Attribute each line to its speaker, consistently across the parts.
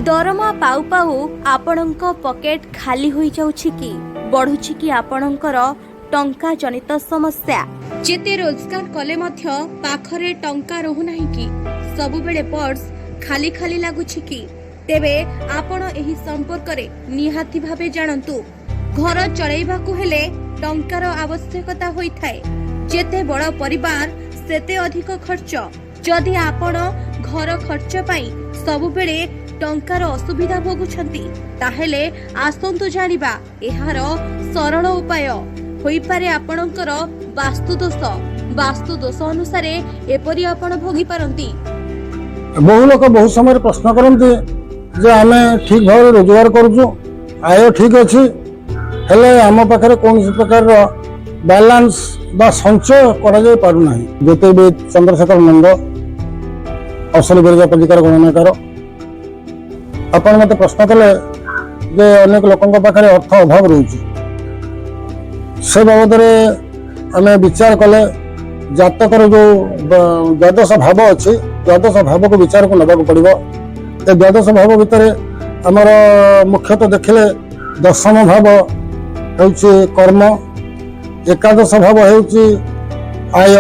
Speaker 1: दरमा पाऊ पाऊ आपणक पकेट खाली होई जाउछि कि बढ़ुछि कि आपणकर टंका जनित समस्या। जेते रोजगार कले मध्य पाखरे टंका रहु नाही कि सबुबेले पर्स खाली खाली लागुछि कि तेबे आपण एही संपर्क रे निहाती भाबे जानंतु। घर चलाइबाकू हेले टंकार आवश्यकता होई थाए। जेते बड़ परिवार सेते अधिक खर्च। जदि आपण घर खर्च पाई सबुबेले टंकार असुविधा भोगुछंती ताहेले आसंतु जानिबा एहार सरल उपाय होई पारे आपणकर वास्तु दोष अनुसार एपरि आपण भोगी पारंती।
Speaker 2: बहु लोक बहु समय प्रश्न करते जे आमे ठीक भाव रोजगार करूँ आय ठीक अच्छी हेले आम पाखे कौन प्रकार बैलेंस बा संचय करा पारना। जिते भी चंद्रशेखर नंद असल गिरिजा पंजिकार गणनाकार आपण मत प्रश्न कले जे अनेक लोकों पाखे अर्थ अभाव रोचे से बाबद आम विचार कले जातकर जो द्वादश भाव अच्छी द्वादश भाव को विचार को नबाक पड़ो। ए द्वादश भाव भितर आमर मुख्यतः देखिले दशम भाव होउछि कर्म, एकादश भाव होउछि आय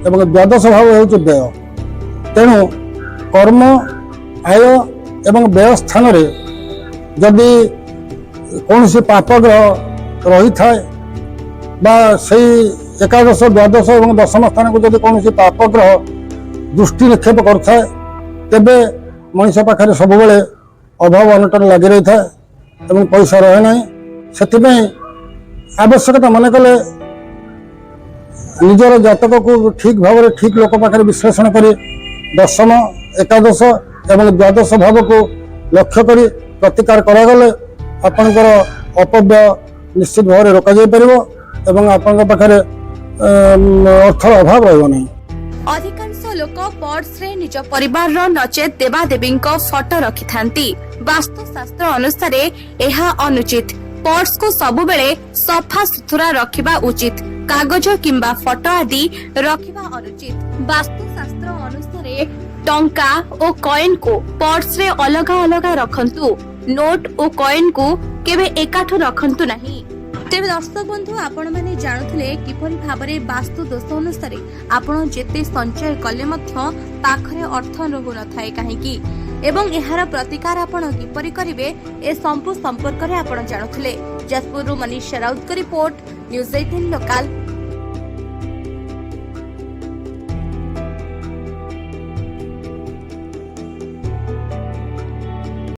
Speaker 2: एवं द्वादश भाव होउछि व्यय। तेणु कर्म आय एवं व्यय स्थान रे जदि कौन सी पाप ग्रह रही थाए बा सही एकादश द्वादश एवं दशम स्थान को जदि कौन सी पाप ग्रह दृष्टि निक्षेप करथाए तेबे मनीष पाखे सब बेले अभाव अनटन लगी रही था एवं पैसा रहे ना। से आवश्यकता मन कले निजर जातक को ठीक भाव ठीक लोक पाखे विश्लेषण कर दशम एकादश एवं द्वादश भाव को लक्ष्य कर प्रतिकार करागले आपणकर अपव्यय निश्चित भाव में रोक एवं आपण पाखे अर्थर अभाव रही।
Speaker 1: अधिकांश लोक पर्स रे निज परिवार रो नचेत देवादेवी फोटो रखि थांती। वास्तुशास्त्र अनुसार एहा अनुचित। पर्स को सबु बेले सफा सुथरा रखिबा उचित। कागज किंबा फोटो आदि रखिबा अनुचित। वास्तुशास्त्र अनुसार टंका और कॉइन को पर्स रे अलगा अलगा रखंतु। नोट और कॉइन को केबे एकाठो रखंतु नहीं। तेज दर्शक बंधु आपण मैंने जानते किपरि भाबरे वास्तु दोष अनुसार आपण जेते संचय कले पाखरे अर्थ रहु न थाए काहेकि एवं एहार प्रतिकार आपण किपरि करिवे ए संपूर्ण संपर्क रे आपण जानथले। जसपुर मनीष राउत का रिपोर्ट, न्यूज 18 लोकल।